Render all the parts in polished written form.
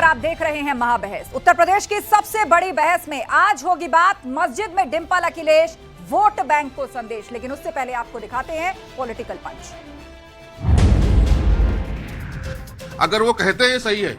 आप देख रहे हैं महाबहस। उत्तर प्रदेश की सबसे बड़ी बहस में आज होगी बात मस्जिद में डिंपल अखिलेश वोट बैंक को संदेश। लेकिन उससे पहले आपको दिखाते हैं पॉलिटिकल पंच। अगर वो कहते हैं सही है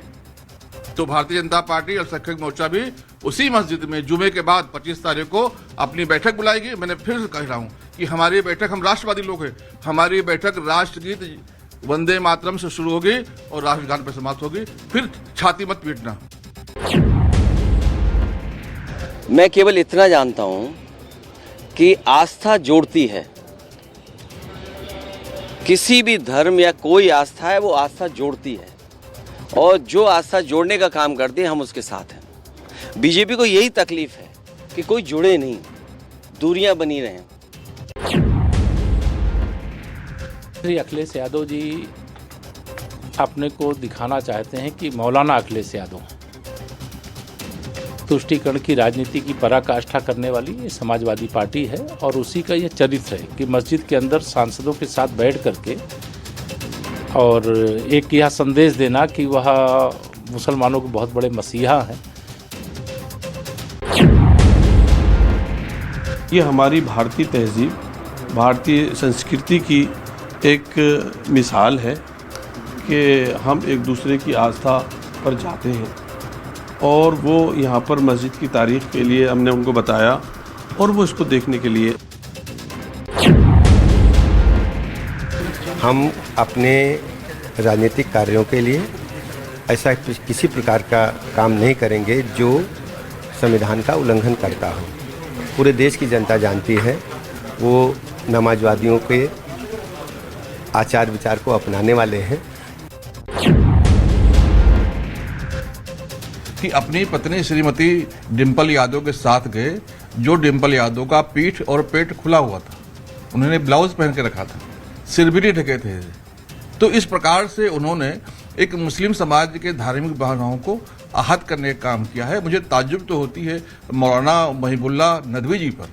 तो भारतीय जनता पार्टी और संख्यक मोर्चा भी उसी मस्जिद में जुमे के बाद 25 तारीख को अपनी बैठक बुलाएगी। मैंने फिर कह रहा हूं कि हमारी बैठक, हम राष्ट्रवादी लोग हैं, हमारी बैठक राष्ट्रगीत वंदे मातरम से शुरू होगी और राष्ट्रगान पर समाप्त होगी। फिर छाती मत पीटना। मैं केवल इतना जानता हूं कि आस्था जोड़ती है। किसी भी धर्म या कोई आस्था है वो आस्था जोड़ती है, और जो आस्था जोड़ने का काम करती है हम उसके साथ हैं। बीजेपी को यही तकलीफ है कि कोई जुड़े नहीं, दूरियां बनी रहें। श्री अखिलेश यादव जी अपने को दिखाना चाहते हैं कि मौलाना अखिलेश यादव तुष्टीकरण की राजनीति की पराकाष्ठा करने वाली ये समाजवादी पार्टी है, और उसी का ये चरित्र है कि मस्जिद के अंदर सांसदों के साथ बैठ करके और एक यह संदेश देना कि वह मुसलमानों के बहुत बड़े मसीहा हैं। ये हमारी भारतीय तहजीब, भारतीय संस्कृति की एक मिसाल है कि हम एक दूसरे की आस्था पर जाते हैं, और वो यहाँ पर मस्जिद की तारीख के लिए हमने उनको बताया और वो इसको देखने के लिए। हम अपने राजनीतिक कार्यों के लिए ऐसा किसी प्रकार का काम नहीं करेंगे जो संविधान का उल्लंघन करता हो। पूरे देश की जनता जानती है वो नमाजवादियों के आचार विचार को अपनाने वाले हैं। कि अपनी पत्नी श्रीमती डिंपल यादव के साथ गए, जो डिंपल यादव का पीठ और पेट खुला हुआ था, उन्होंने ब्लाउज पहन के रखा था, सिर भी नहीं ढके थे। तो इस प्रकार से उन्होंने एक मुस्लिम समाज के धार्मिक भावनाओं को आहत करने का काम किया है। मुझे ताज्जुब तो होती है मौलाना महिबुल्ला नदवी जी पर।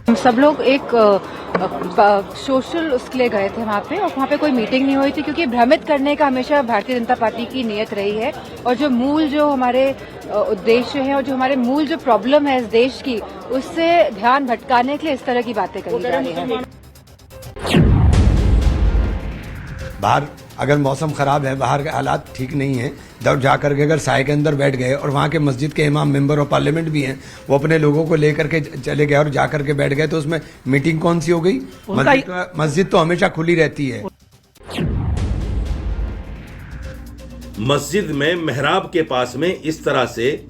हम सब लोग एक सोशल उसके लिए गए थे वहाँ पे, और वहाँ पे कोई मीटिंग नहीं हुई थी, क्योंकि भ्रमित करने का हमेशा भारतीय जनता पार्टी की नीयत रही है। और जो मूल जो हमारे उद्देश्य है और जो हमारे मूल जो प्रॉब्लम है इस देश की, उससे ध्यान भटकाने के लिए इस तरह की बातें करी जा रही है। बाहर अगर मौसम ख़राब है, बाहर के हालात ठीक नहीं है, तब जाकर के अगर साए के अंदर बैठ गए, और वहाँ के मस्जिद के इमाम मेंबर ऑफ पार्लियामेंट भी हैं, वो अपने लोगों को लेकर के चले गए और जाकर के बैठ गए, तो उसमें मीटिंग कौन सी हो गई? मस्जिद तो हमेशा खुली रहती है। मस्जिद में मेहराब के पास में इस तरह से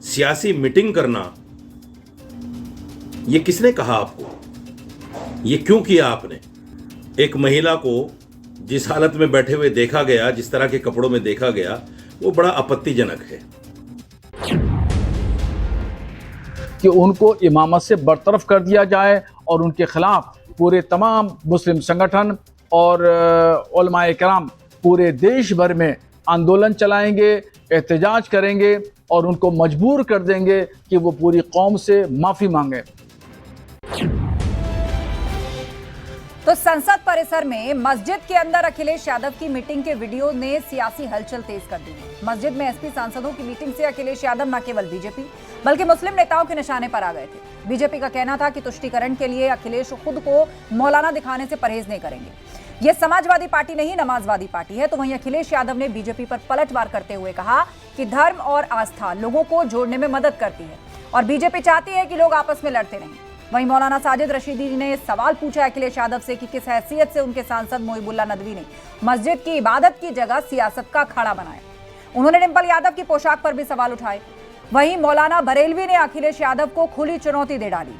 सियासी मीटिंग करना, ये किसने कहा आपको? ये क्यों किया आपने? एक महिला को जिस हालत में बैठे हुए देखा गया, जिस तरह के कपड़ों में देखा गया, वो बड़ा आपत्तिजनक है। कि उनको इमामत से बरतरफ कर दिया जाए और उनके खिलाफ पूरे तमाम मुस्लिम संगठन और उलमाए किराम पूरे देश भर में आंदोलन चलाएंगे, एहतजाज करेंगे और उनको मजबूर कर देंगे कि वो पूरी कौम से माफी मांगे। तो संसद परिसर में मस्जिद के अंदर अखिलेश यादव की मीटिंग के वीडियो ने सियासी हलचल तेज कर दी है। मस्जिद में एसपी सांसदों की मीटिंग से अखिलेश यादव न केवल बीजेपी बल्कि मुस्लिम नेताओं के निशाने पर आ गए थे। बीजेपी का कहना था कि तुष्टीकरण के लिए अखिलेश खुद को मौलाना दिखाने से परहेज नहीं करेंगे। यह समाजवादी पार्टी नहीं, नमाजवादी पार्टी है। तो वहीं अखिलेश यादव ने बीजेपी पर पलटवार करते हुए कहा कि धर्म और आस्था लोगों को जोड़ने में मदद करती है और बीजेपी चाहती है कि लोग आपस में लड़ते रहें। वहीं मौलाना साजिद रशीदी ने सवाल पूछा अखिलेश यादव से कि किस हैसियत से उनके सांसद महिबुल्ला नदवी ने मस्जिद की इबादत की जगह सियासत का अखाड़ा बनाया। उन्होंने डिंपल यादव की पोशाक पर भी सवाल उठाए। वहीं मौलाना बरेलवी ने अखिलेश यादव को खुली चुनौती दे डाली।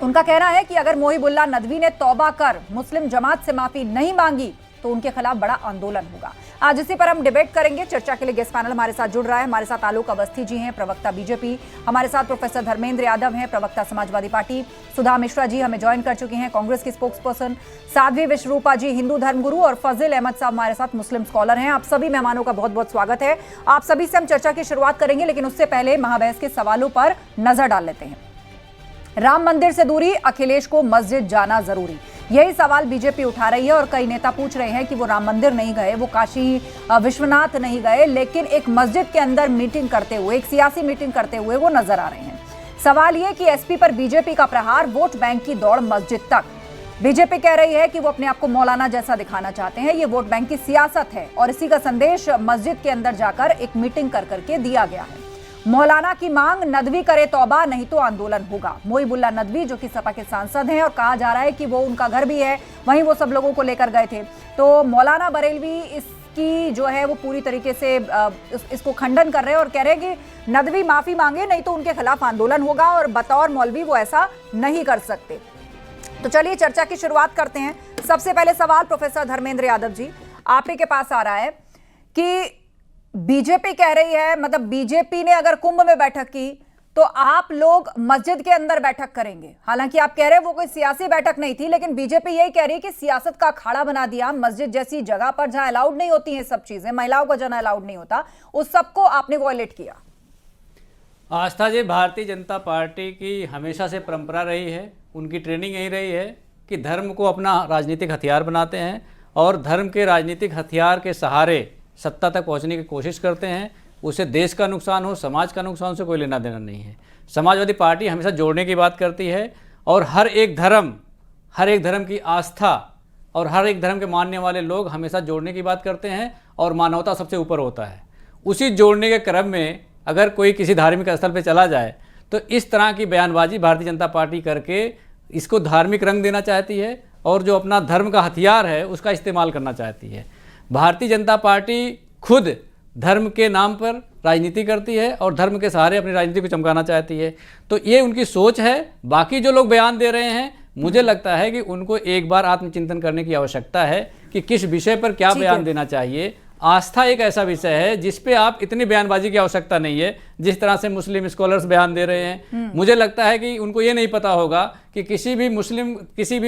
उनका कहना है कि अगर महिबुल्ला नदवी ने तौबा कर मुस्लिम जमात से माफी नहीं मांगी तो उनके खिलाफ बड़ा आंदोलन होगा। आज इसी पर हम डिबेट करेंगे। चर्चा के लिए गेस्ट पैनल हमारे साथ जुड़ रहा है। हमारे साथ आलोक अवस्थी जी हैं, प्रवक्ता बीजेपी। हमारे साथ प्रोफेसर धर्मेंद्र यादव हैं, प्रवक्ता समाजवादी पार्टी। सुधा मिश्रा जी हमें ज्वाइन कर चुकी हैं, कांग्रेस की स्पोक्स पर्सन। साध्वी विश्वरूपा जी हिंदू धर्मगुरु, और फजील अहमद साहब हमारे साथ मुस्लिम स्कॉलर हैं। आप सभी मेहमानों का बहुत बहुत स्वागत है। आप सभी से हम चर्चा की शुरुआत करेंगे, लेकिन उससे पहले महाबहस के सवालों पर नजर डाल लेते हैं। राम मंदिर से दूरी, अखिलेश को मस्जिद जाना जरूरी। यही सवाल बीजेपी उठा रही है और कई नेता पूछ रहे हैं कि वो राम मंदिर नहीं गए, वो काशी विश्वनाथ नहीं गए, लेकिन एक मस्जिद के अंदर मीटिंग करते हुए, एक सियासी मीटिंग करते हुए वो नजर आ रहे हैं। सवाल ये कि एसपी पर बीजेपी का प्रहार, वोट बैंक की दौड़ मस्जिद तक। बीजेपी कह रही है कि वो अपने आप को मौलाना जैसा दिखाना चाहते हैं, ये वोट बैंक की सियासत है और इसी का संदेश मस्जिद के अंदर जाकर एक मीटिंग कर करके दिया गया है। मौलाना की मांग, नदवी करे तौबा नहीं तो आंदोलन होगा। मोहिबुल्लाह नदवी जो कि सपा के सांसद हैं और कहा जा रहा है कि वो उनका घर भी है, वहीं वो सब लोगों को लेकर गए थे। तो मौलाना बरेलवी इसकी जो है वो पूरी तरीके से इसको खंडन कर रहे हैं और कह रहे हैं कि नदवी माफी मांगे नहीं तो उनके खिलाफ आंदोलन होगा और बतौर मौलवी वो ऐसा नहीं कर सकते। तो चलिए चर्चा की शुरुआत करते हैं। सबसे पहले सवाल प्रोफेसर धर्मेंद्र यादव जी, आप ही के पास आ रहा है कि बीजेपी कह रही है, मतलब बीजेपी ने अगर कुंभ में बैठक की तो आप लोग मस्जिद के अंदर बैठक करेंगे। हालांकि आप कह रहे हैं वो कोई सियासी बैठक नहीं थी, लेकिन बीजेपी यही कह रही है कि सियासत का अखाड़ा बना दिया। मस्जिद जैसी जगह पर जहां अलाउड नहीं होती हैं सब चीजें, महिलाओं का जहाँ अलाउड नहीं होता, उस सबको आपने वॉयलेट किया। आस्था जी, भारतीय जनता पार्टी की हमेशा से परंपरा रही है, उनकी ट्रेनिंग यही रही है कि धर्म को अपना राजनीतिक हथियार बनाते हैं और धर्म के राजनीतिक हथियार के सहारे सत्ता तक पहुंचने की कोशिश करते हैं। उसे देश का नुकसान हो, समाज का नुकसान से कोई लेना देना नहीं है। समाजवादी पार्टी हमेशा जोड़ने की बात करती है और हर एक धर्म की आस्था और हर एक धर्म के मानने वाले लोग हमेशा जोड़ने की बात करते हैं और मानवता सबसे ऊपर होता है। उसी जोड़ने के क्रम में अगर कोई किसी धार्मिक स्थल पर चला जाए तो इस तरह की बयानबाजी भारतीय जनता पार्टी करके इसको धार्मिक रंग देना चाहती है और जो अपना धर्म का हथियार है उसका इस्तेमाल करना चाहती है। भारतीय जनता पार्टी खुद धर्म के नाम पर राजनीति करती है और धर्म के सहारे अपनी राजनीति को चमकाना चाहती है। तो ये उनकी सोच है। बाकी जो लोग बयान दे रहे हैं, मुझे लगता है कि उनको एक बार आत्मचिंतन करने की आवश्यकता है कि किस विषय पर क्या बयान देना चाहिए। आस्था एक ऐसा विषय है जिस पे आप इतनी बयानबाजी की आवश्यकता नहीं है जिस तरह से मुस्लिम स्कॉलर्स बयान दे रहे हैं। मुझे लगता है कि उनको ये नहीं पता होगा कि किसी भी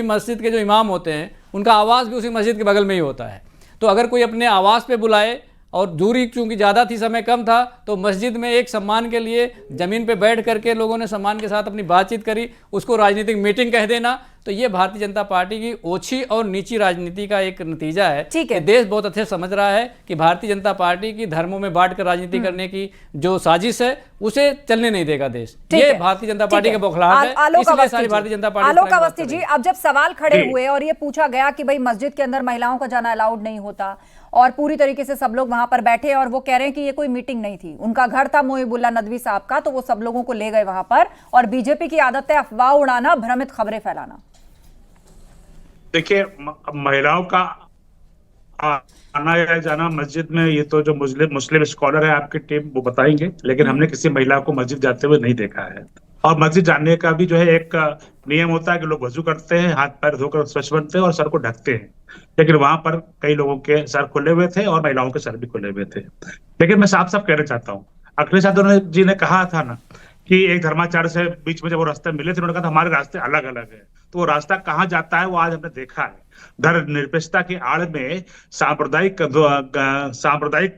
मस्जिद के जो इमाम होते हैं उनका आवास भी उसी मस्जिद के बगल में ही होता है। तो अगर कोई अपने आवास पे बुलाए और दूरी चूंकि ज़्यादा थी, समय कम था, तो मस्जिद में एक सम्मान के लिए ज़मीन पे बैठ करके लोगों ने सम्मान के साथ अपनी बातचीत करी, उसको राजनीतिक मीटिंग कह देना, तो ये भारतीय जनता पार्टी की ओछी और नीची राजनीति का एक नतीजा है। ठीक है, देश बहुत अच्छे समझ रहा है कि भारतीय जनता पार्टी की धर्मों में बांट कर राजनीति करने की जो साजिश है उसे चलने नहीं देगा देश। ये भारतीय जनता पार्टी का बौखलाहट है, इसलिए सारी भारतीय जनता पार्टी। आलोक अवस्थी जी, अब जब सवाल खड़े हुए और ये पूछा गया कि भाई मस्जिद के अंदर महिलाओं का जाना अलाउड नहीं होता और पूरी तरीके से सब लोग वहां पर बैठे और वो कह रहे हैं कि ये कोई मीटिंग नहीं थी, उनका घर था मोहिबुल्लाह नदवी साहब का, तो वो सब लोगों को ले गए वहां पर और बीजेपी की आदत है अफवाह उड़ाना, भ्रमित खबरें फैलाना। देखिए, महिलाओं का आना या जाना मस्जिद में, ये तो जो मुस्लिम स्कॉलर है आपकी टीम वो बताएंगे, लेकिन हमने किसी महिला को मस्जिद जाते हुए नहीं देखा है। और मस्जिद जाने का भी जो है एक नियम होता है कि लोग वजू करते हैं, हाथ पैर धोकर स्वच्छ बनते हैं और सर को ढकते हैं, लेकिन वहां पर कई लोगों के सर खुले हुए थे और महिलाओं के सर भी खुले हुए थे। लेकिन मैं साफ साफ कहना चाहता हूँ, अखिलेश यादव जी ने कहा था ना कि एक धर्माचार्य से बीच में जब वो रास्ते मिले थे, उन्होंने कहा था हमारे रास्ते अलग अलग है। तो वो रास्ता कहाँ जाता है वो आज हमने देखा है। धर्मनिरपेक्षता की आड़ में सांप्रदायिक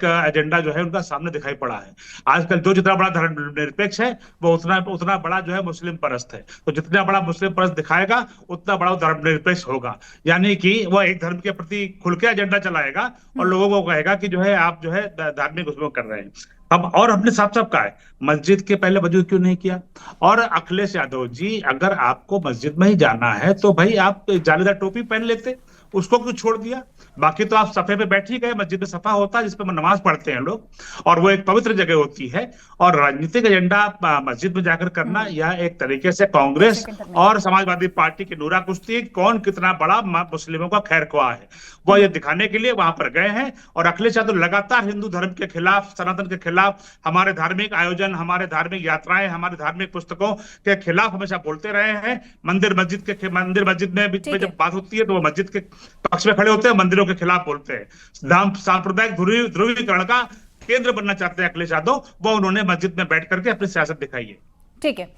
एजेंडा जो है उनका सामने दिखाई पड़ा है। आजकल जो जितना बड़ा धर्मनिरपेक्ष है वो उतना बड़ा जो है मुस्लिम परस्त है। तो जितना बड़ा मुस्लिम परस्त दिखाएगा उतना बड़ा धर्मनिरपेक्ष होगा, यानी कि वह एक धर्म के प्रति खुल के एजेंडा चलाएगा और लोगों को कहेगा कि जो है आप जो है धार्मिक उसमें कर रहे हैं। अब और हमने साफ साफ कहा है मस्जिद के पहले वजू क्यों नहीं किया। और अखिलेश यादव जी, अगर आपको मस्जिद में ही जाना है तो भाई आप जालीदार टोपी पहन लेते, उसको क्यों छोड़ दिया। बाकी तो आप सफे पे बैठ ही गए। मस्जिद में सफा होता है जिसपे नमाज पढ़ते हैं लोग और वो एक पवित्र जगह होती है। और राजनीतिक एजेंडा मस्जिद में जाकर करना यह एक तरीके से कांग्रेस और समाजवादी पार्टी की नूरा कुश्ती, कौन कितना बड़ा मुस्लिमों का खैर ख्वाह है, वो ये दिखाने के लिए वहां पर गए हैं। और अखिलेश यादव लगातार हिंदू धर्म के खिलाफ, सनातन के खिलाफ, हमारे धार्मिक आयोजन, हमारे धार्मिक यात्राएं, हमारे धार्मिक पुस्तकों के खिलाफ हमेशा बोलते रहे हैं। मंदिर मस्जिद में बीच में जब बात होती है तो वो मस्जिद के पक्ष में खड़े होते हैं, मंदिरों के खिलाफ बोलते हैं। सांप्रदायिक ध्रुवीकरण का केंद्र बनना चाहते हैं अखिलेश यादव, वो उन्होंने मस्जिद में बैठ करके अपनी सियासत दिखाई है। ठीक है,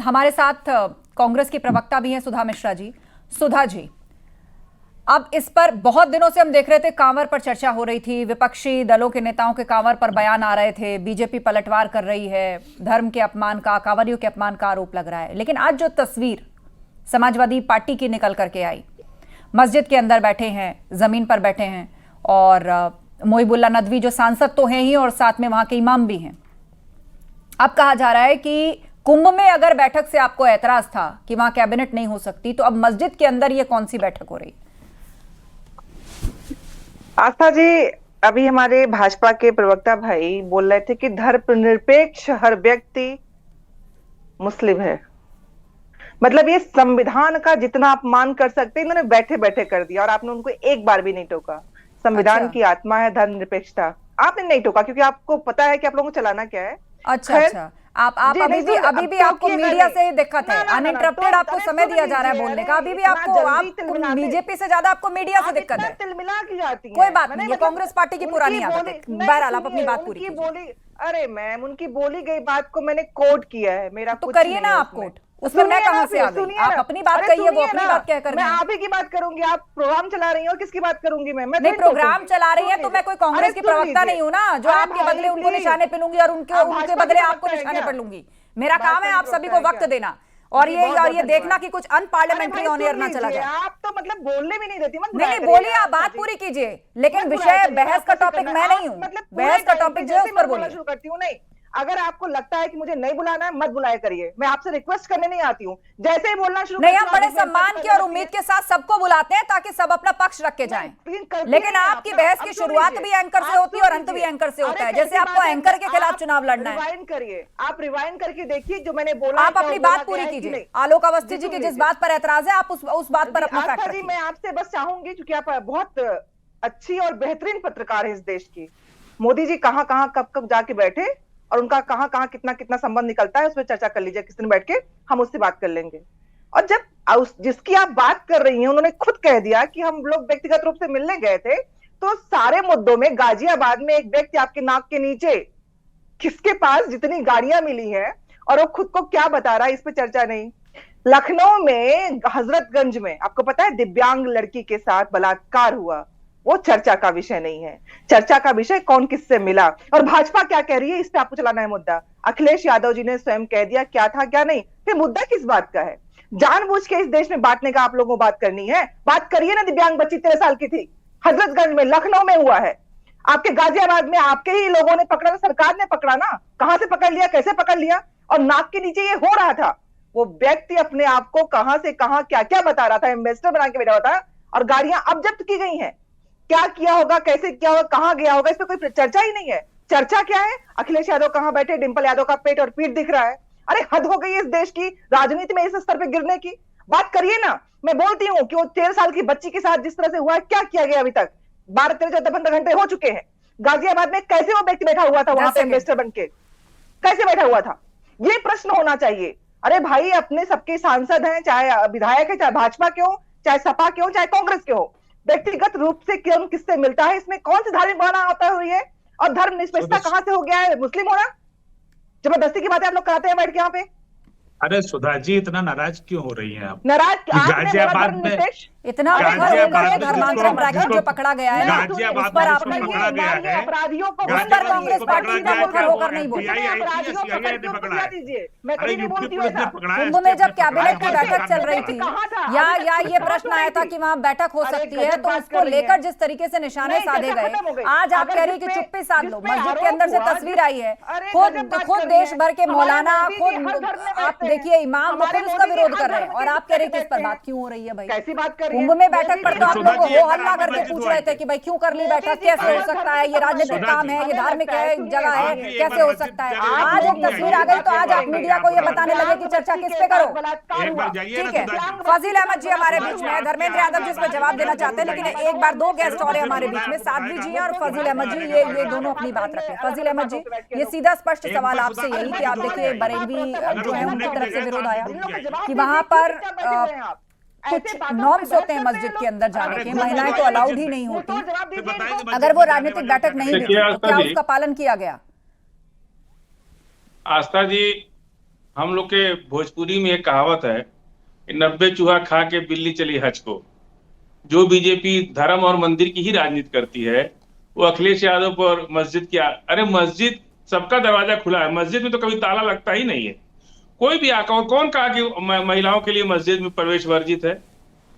हमारे साथ कांग्रेस की प्रवक्ता भी हैं सुधा मिश्रा जी। सुधा जी, अब इस पर बहुत दिनों से हम देख रहे थे, कांवर पर चर्चा हो रही थी, विपक्षी दलों के नेताओं के कांवर पर बयान आ रहे थे, बीजेपी पलटवार कर रही है, धर्म के अपमान का, कांवरियों के अपमान का आरोप लग रहा है। लेकिन आज जो तस्वीर समाजवादी पार्टी की निकल करके आई, मस्जिद के अंदर बैठे हैं, जमीन पर बैठे हैं, और मोहिबुल्लाह नदवी जो सांसद तो हैं ही और साथ में वहां के इमाम भी हैं। अब कहा जा रहा है कि कुंभ में अगर बैठक से आपको ऐतराज था कि वहां कैबिनेट नहीं हो सकती, तो अब मस्जिद के अंदर ये कौन सी बैठक हो रही? आस्था जी, अभी हमारे भाजपा के प्रवक्ता भाई बोल रहे थे कि धर्मनिरपेक्ष हर व्यक्ति मुस्लिम है। मतलब ये संविधान का जितना अपमान कर सकते इन्होंने बैठे बैठे कर दिया, और आपने उनको एक बार भी नहीं टोका। संविधान की आत्मा है धर्मनिरपेक्षता, आपने नहीं टोका क्योंकि आपको पता है कि आप लोगों को चलाना क्या है। अच्छा, आप अभी भी आपको मीडिया से दिक्कत है, अनइंटरप्टेड आपको समय दिया जा रहा है बोलने का। अभी भी आपको बीजेपी से ज्यादा आपको मीडिया से दिक्कत है। तिलमिला की जाती है, कोई बात नहीं, ये कांग्रेस पार्टी की पुरानी आदत है। बहरहाल आप अपनी बात पूरी कीजिए। अरे मैम, उनकी बोली गई बात को मैंने कोट किया है, मेरा तो करिए ना आप कोट, उसमें मैं कहां से आ गई? आप अपनी बात कहिए, वो अपनी बात कह कर। मैं आप ही की बात करूंगी, आप प्रोग्राम चला रही हो, किसकी बात करूंगी मैं नहीं, प्रोग्राम चला रही है तो मैं कोई कांग्रेस की प्रवक्ता नहीं हूं ना, जो आपके बदले उनको निशाने पे लूंगी और उनके बदले आपको निशाने पर लूंगी। मेरा काम है आप सभी को वक्त देना और ये देखना कि कुछ अनपार्लियामेंट्री ऑन एयर ना चला जाए। आप तो मतलब बोलने भी नहीं देती। नहीं, बोलिए, आप बात पूरी कीजिए, लेकिन विषय बहस का टॉपिक मैं नहीं हूँ। बहस का टॉपिक जो है उस पर बोलना शुरू करती हूँ। नहीं, अगर आपको लगता है कि मुझे नहीं बुलाना है, मत बुलाया करिए। मैं आपसे रिक्वेस्ट करने नहीं आती हूँ, जैसे ही बोलना शुरू नहीं, हम बड़े सम्मान की और उम्मीद के साथ सबको बुलाते हैं ताकि सब अपना पक्ष रख के जाएं। लेकिन आपकी बहस की शुरुआत भी एंकर से होती है और अंत भी एंकर से होता है, जैसे आपको एंकर के खिलाफ चुनाव लड़ना है। रिवाइंड करिए, आप रिवाइंड करके देखिए जो मैंने बोला। आप अपनी बात पूरी कीजिए। आलोक अवस्थी जी की जिस बात पर ऐतराज है, आप उस बात पर अपना फैक्ट रखिए। मैं आपसे बस चाहूंगी, क्योंकि आप बहुत अच्छी और बेहतरीन पत्रकार है इस देश की। मोदी जी कहाँ कहाँ कब कब जाके बैठे और उनका कहाँ कहाँ कितना कितना संबंध निकलता है, उस पर चर्चा कर लीजिए किसी दिन बैठ के, हम उससे बात कर लेंगे। और जब जिसकी आप बात कर रही हैं, उन्होंने खुद कह दिया कि हम लोग व्यक्तिगत रूप से मिलने गए थे, तो सारे मुद्दों में गाजियाबाद में एक व्यक्ति आपके नाक के नीचे, किसके पास जितनी गाड़ियां मिली हैं और वो खुद को क्या बता रहा है, इस पर चर्चा नहीं। लखनऊ में हजरतगंज में आपको पता है दिव्यांग लड़की के साथ बलात्कार हुआ, वो चर्चा का विषय नहीं है। चर्चा का विषय कौन किससे मिला और भाजपा क्या कह रही है, इस पे आपको चलाना है मुद्दा। अखिलेश यादव जी ने स्वयं कह दिया क्या था क्या नहीं, फिर मुद्दा किस बात का है? जानबूझ के इस देश में बांटने का आप लोगों को बात करनी है। बात करिए ना, दिव्यांग बच्ची 13 साल की थी, हजरतगंज में, लखनऊ में हुआ है। आपके गाजियाबाद में आपके ही लोगों ने पकड़ा, सरकार ने पकड़ा ना, कहां से पकड़ लिया, कैसे पकड़ लिया, और नाक के नीचे ये हो रहा था। वो व्यक्ति अपने आप को कहां से कहां क्या क्या बता रहा था, इन्वेस्टर बना के बैठा हुआ था, और गाड़ियां अब जब्त की गई हैं। क्या किया होगा, कैसे किया होगा, कहां गया होगा, इस पे कोई चर्चा ही नहीं है। चर्चा क्या है? अखिलेश यादव कहां बैठे, डिंपल यादव का पेट और पीठ दिख रहा है। अरे हद हो गई है इस देश की राजनीति में इस स्तर पे गिरने की। बात करिए ना। मैं बोलती हूँ कि वो 13 साल की बच्ची के साथ जिस तरह से हुआ है, क्या किया गया अभी तक, 12, 13, 14, 15 घंटे हो चुके हैं। गाजियाबाद में कैसे वो व्यक्ति बैठा हुआ था वहां पे इन्वेस्टर बन के, कैसे बैठा हुआ था, ये प्रश्न होना चाहिए। अरे भाई, अपने सबके सांसद हैं, चाहे विधायक है, चाहे भाजपा के हो, चाहे सपा के हो, चाहे कांग्रेस के हो, व्यक्तिगत रूप से कौन किससे मिलता है, इसमें कौन सी धार्मिक भावना होता हुई है, और धर्म निष्पक्षता कहां से हो गया है मुस्लिम होना? जबरदस्ती की बातें आप लोग कराते हैं बैठ के यहाँ पे। अरे सुधा जी, इतना नाराज क्यों हो रही हैं आप? नाराज गाजियाबाद में इतना धर्मांतरण ब्रैकेट जो पकड़ा गया है ना, उस पर आपने पकड़ा गया है, अपराधियों को उस पर कांग्रेस पार्टी ने मुखर होकर नहीं बोली। कुंभ में जब कैबिनेट की बैठक चल रही थी, या ये प्रश्न आया था कि वहाँ बैठक हो सकती है, तो उसको लेकर जिस तरीके से निशाने साधे गए, आज आप कह रही कि चुप्पी साध लो। मस्जिद के अंदर से तस्वीर आई है, खुद देश भर के मौलाना, खुद आप देखिए इमाम, वो खुद उसका विरोध कर रहे हैं, और आप कह रही कि इस पर बात क्यों हो रही है? भाई, कैसी बात कर? कुंभ में बैठक पर तो आप लोग को हो हल्ला करके पूछ रहे थे कि भाई क्यों कर ली बैठक, कैसे हो सकता है, ये राजनीतिक काम है, ये धार्मिक है जगह है, कैसे हो सकता है? आज एक तस्वीर आ गई तो आज आप मीडिया को ये बताने लगे कि चर्चा किस पे करो। ठीक है, फजील अहमद जी हमारे बीच में है, धर्मेंद्र यादव जी इस पर जवाब देना चाहते हैं, लेकिन एक बार 2 गेस्ट और है हमारे बीच में, साध्वी जी और फजील अहमद जी, ये दोनों अपनी बात रखें। फजील अहमद जी, ये सीधा स्पष्ट सवाल आपसे यही कि आप देखिए बरेलवी जो है उनकी तरफ से विरोध आया कि वहां पर कुछ नॉर्म्स होते हैं मस्जिद के अंदर जाने के, महिलाएं तो अलाउड ही नहीं होती। अगर वो राजनीतिक बैठक नहीं थी तो क्या उसका पालन किया गया? आस्था जी, हम लोग के भोजपुरी में एक कहावत है, 90 चूहा खा के बिल्ली चली हज को। जो बीजेपी धर्म और मंदिर की ही राजनीति करती है, वो अखिलेश यादव पर मस्जिद की, अरे मस्जिद सबका दरवाजा खुला है, मस्जिद में तो कभी ताला लगता ही नहीं है। कोई भी आका, और कौन कहा कि महिलाओं के लिए मस्जिद में प्रवेश वर्जित है?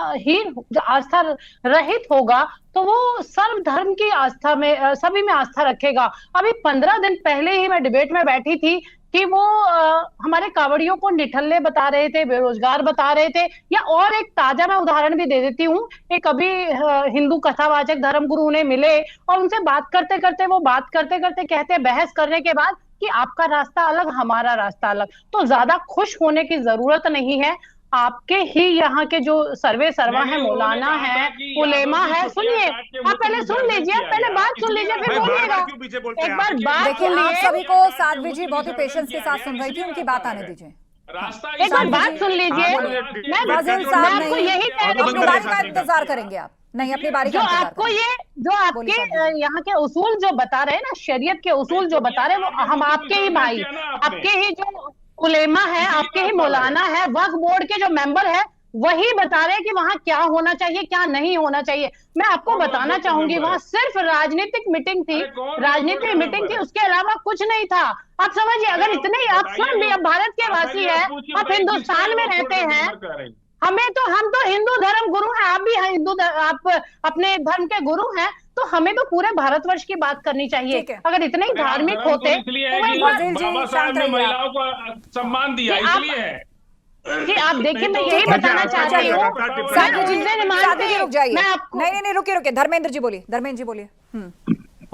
आस्थाहीन, आस्था रहित होगा तो वो सर्व धर्म की आस्था में, सभी में आस्था रखेगा। अभी 15 दिन पहले ही मैं डिबेट में बैठी थी कि वो हमारे कांवड़ियों को निठल्ले बता रहे थे, बेरोजगार बता रहे थे। या और एक ताजा मैं उदाहरण भी दे देती हूँ। एक अभी हिंदू कथावाचक धर्मगुरु उन्हें मिले और उनसे बात करते करते कहते बहस करने के बाद कि आपका रास्ता अलग, हमारा रास्ता अलग। तो ज्यादा खुश होने की जरूरत नहीं है। आपके ही यहाँ के जो सर्वे सर्वा है, मौलाना है, उलेमा है, सुनिए आप पहले सुन लीजिए, पहले बात सुन लीजिए फिर बोलिएगा। एक बार बात देखिए, आप सुनिए, सभी को साध्वी जी बहुत ही पेशेंस के साथ सुन रही थी, उनकी बात आने दीजिए। एक बार बात सुन लीजिए। मैं फाजिल साहब आपको नहीं, यही कह रही अपनी हूँ, बारी का इंतजार करेंगे आप, नहीं अपनी बारी का जो इंतजार आपको करेंगे। ये जो आपके यहाँ के उसूल जो बता रहे हैं ना, शरीयत के उसूल जो बता रहे हैं, वो हम आपके ही भाई, आपके ही जो उलेमा है, आपके ही मौलाना है, वक्फ बोर्ड के जो मेंबर है, वही बता रहे हैं कि वहां क्या होना चाहिए, क्या नहीं होना चाहिए। मैं आपको बताना चाहूंगी, वहां सिर्फ राजनीतिक मीटिंग थी, राजनीतिक मीटिंग थी, उसके अलावा कुछ नहीं था। आप समझिए, अगर इतने ही आप स्वयं भी अब भारत के वासी है, आप हिंदुस्तान में रहते हैं, हम तो हिंदू धर्म गुरु हैं, आप भी हिंदू, आप अपने धर्म के गुरु हैं, तो हमें तो पूरे भारतवर्ष की बात करनी चाहिए। अगर इतने ही धार्मिक होते तो बाबा साहब ने महिलाओं को सम्मान दिया, इसलिए है जी। आप देखिए, मैं यही बताना चाहती हूँ, मैं आपको नहीं रुकिए, धर्मेंद्र जी बोलिए, धर्मेंद्र जी बोलिए।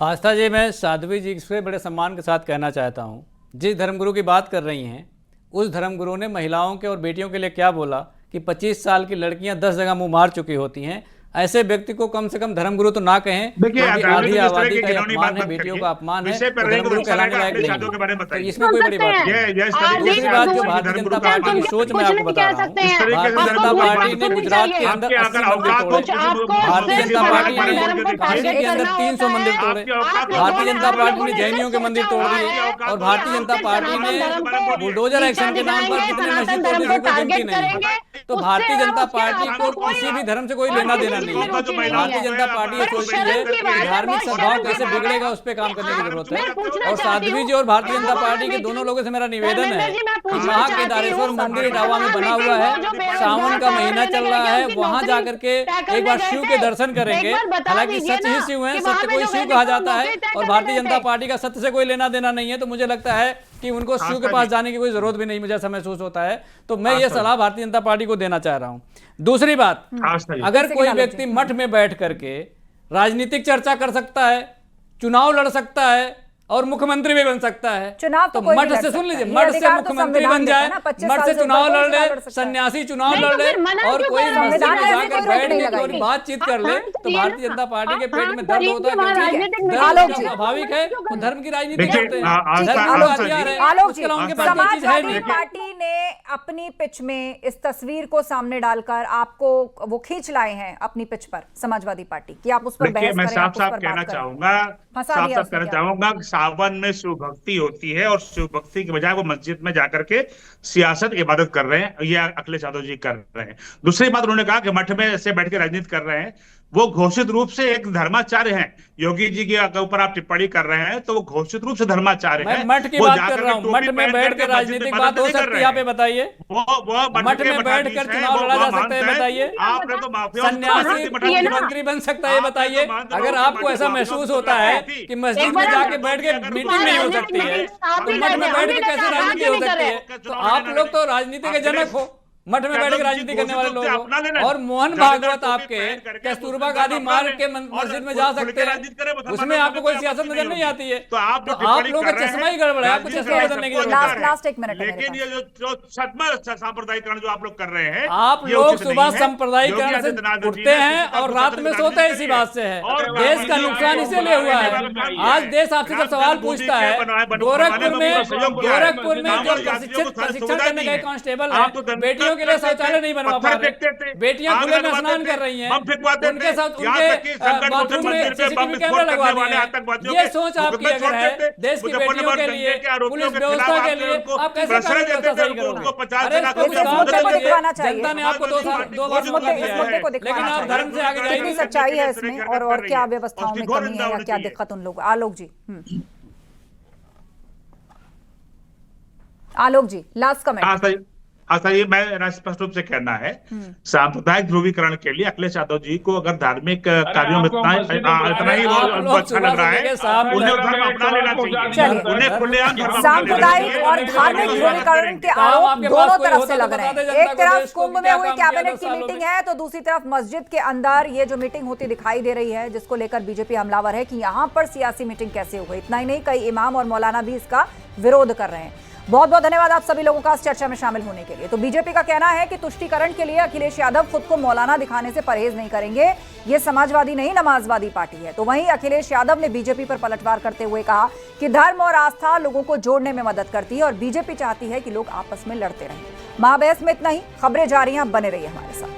आस्था जी, मैं साध्वी जी से बड़े सम्मान के साथ कहना चाहता हूँ, जिस धर्मगुरु की बात कर रही हैं, उस धर्मगुरु ने महिलाओं के और बेटियों के लिए क्या बोला कि 25 साल की लड़कियां 10 जगह मुंह मार चुकी होती हैं। ऐसे व्यक्ति को कम से कम धर्मगुरु तो ना कहें, क्योंकि आधी आबादी का अपमान है, बेटियों का अपमान है, तो धर्मगुरु कहलाने लायक नहीं है। तो इसमें कोई बड़ी बात नहीं। दूसरी बात, जो भारतीय जनता पार्टी की सोच में आपको बता रहा हूँ, भारतीय जनता पार्टी ने गुजरात के अंदर 80 मंदिर तोड़े, भारतीय जनता पार्टी ने काशी के अंदर 300 मंदिर तोड़े, भारतीय जनता पार्टी ने जैनियों के मंदिर तोड़ दिए, और भारतीय जनता पार्टी ने बुलडोजर एक्शन के नाम पर कितने मस्जिद तोड़ दी, कोई गिनती नहीं है। तो भारतीय जनता पार्टी को किसी भी धर्म से कोई लेना देना नहीं है। भारतीय जनता पार्टी ये सोचती है कि धार्मिक सद्भाव कैसे बिगड़ेगा, उस पर काम करने की जरूरत है। और साध्वी जी और भारतीय जनता पार्टी के दोनों लोगों से मेरा निवेदन है कि महाकेदारेश्वर मंदिर इटावा में बना हुआ है, सावन का महीना चल रहा है, वहां जाकर के एक बार शिव के दर्शन करेंगे। हालांकि सच ही शिव है, सत्य को ही शिव कहा जाता है, और भारतीय जनता पार्टी का सत्य से कोई लेना देना नहीं है। तो मुझे लगता है कि उनको शिव के पास जाने की कोई जरूरत भी नहीं, मुझे ऐसा महसूस होता है। तो मैं ये सलाह भारतीय जनता पार्टी को देना चाह रहा हूं। दूसरी बात, अगर कोई व्यक्ति मठ में बैठ करके राजनीतिक चर्चा कर सकता है, चुनाव लड़ सकता है और मुख्यमंत्री भी बन सकता है, चुनाव तो मठ से सुन लीजिए, मठ से मुख्यमंत्री बन जाए, मठ से चुनाव लड़ ले, सन्यासी चुनाव लड़ ले, और कोई मस्जिद में जाकर बैठ के कोई बातचीत कर ले, तो भारतीय जनता पार्टी के पेट में दर्द होता है, क्योंकि स्वाभाविक है वो धर्म की राजनीति करते हैं, हथियार है, उसके अलावा उनके पास कोई चीज है नहीं। पार्टी ने अपनी पिच में इस तस्वीर को सामने डालकर आपको वो खींच लाए हैं अपनी पिच पर, समाजवादी पार्टी की, आप उस पर बहस करें, मैं साफ साफ कहना चाहूंगा, सावन में शिव भक्ति होती है, और शिव भक्ति के बजाय वो मस्जिद में जाकर के सियासत इबादत कर रहे हैं, ये अखिलेश यादव जी कर रहे हैं। दूसरी बात, उन्होंने कहा कि मठ में ऐसे बैठ के राजनीति कर रहे हैं, वो घोषित रूप से एक धर्माचार्य हैं। योगी जी के ऊपर आप टिप्पणी कर रहे हैं, तो वो घोषित रूप से धर्माचार्य हैं। मठ की बात कर रहा हूं, मठ में बैठ कर राजनीतिक बात हो सकती है, यहाँ पे बताइए, मठ में बैठ कर चुनाव लड़ा जा सकता है, बताइए, सन्यासी मुख्यमंत्री बन सकता है, बताइए। अगर आपको ऐसा महसूस होता है कि मस्जिद में जाके बैठ के मीटिंग नहीं हो सकती है, तो मठ में बैठ के कैसे राजनीति हो सकती है? तो आप लोग तो राजनीति के जनक हो, मठ में बैठ के राजनीति करने वाले लोग हो। और मोहन भागवत आपके कस्तूरबा गांधी मार्ग के मस्जिद में जा सकते हैं, उसमें आपको कोई सियासत नजर नहीं आती है। तो आप लोगों का चश्मा ही गड़बड़ है, आपको चश्मा बदलने की जरूरत है। लेकिन ये जो सांप्रदायिकरण जो आप लोग कर रहे हैं, आप लोग सुबह सांप्रदायिकरण से उठते हैं और रात में सोते हैं, इसी बात से है। देश का नुकसान इसीलिए हुआ है। आज देश आपसे जब सवाल पूछता है, गोरखपुर में जो प्रशिक्षण करने गए कांस्टेबल है, बेटियों के लिए शौचालय नहीं बनवा पा रहे, बेटियां खुले में स्नान कर रही हैं, उनके साथ उनके बाथरूम में सीसीटीवी कैमरा लगवा दिए। ये सोच आपकी अगर है देश की बेटियों के लिए, पुलिस व्यवस्था के लिए, आप कैसे कानून व्यवस्था सही करोगे? अरे इसको कुछ काम कर लीजिए, जनता ने आपको 2 वर्ष मौका दिया है, लेकिन आप धर्म से आगे जाइए। सच्चाई है इसमें, और क्या व्यवस्थाओं में कमी है या क्या दिक्कत उन लोग। आलोक जी लास्ट कमेंट। अच्छा, ये मैं स्पष्ट रूप से कहना है, सांप्रदायिक ध्रुवीकरण के लिए अखिलेश यादव जी को अगर धार्मिक कार्यों में इतना ही वो अच्छा लग रहा है, उन्हें धर्म अपना लेना चाहिए, उन्हें खुलेआम सांप्रदायिक और धार्मिक ध्रुवीकरण के आरोप दोनों तरफ से लग रहे हैं। एक तरफ कुंभ में हुई कैबिनेट की मीटिंग है, तो दूसरी तरफ मस्जिद के अंदर ये जो मीटिंग होती दिखाई दे रही है, जिसको लेकर बीजेपी हमलावर है कि यहाँ पर सियासी मीटिंग कैसे हो गई। इतना ही नहीं, कई इमाम और मौलाना भी इसका विरोध कर रहे हैं। बहुत बहुत धन्यवाद आप सभी लोगों का इस चर्चा में शामिल होने के लिए। तो बीजेपी का कहना है कि तुष्टीकरण के लिए अखिलेश यादव खुद को मौलाना दिखाने से परहेज नहीं करेंगे, ये समाजवादी नहीं नमाजवादी पार्टी है। तो वहीं अखिलेश यादव ने बीजेपी पर पलटवार करते हुए कहा कि धर्म और आस्था लोगों को जोड़ने में मदद करती है और बीजेपी चाहती है कि लोग आपस में लड़ते रहें। महाबहस में इतना ही, खबरें जारी हैं, बने रहिए हमारे साथ।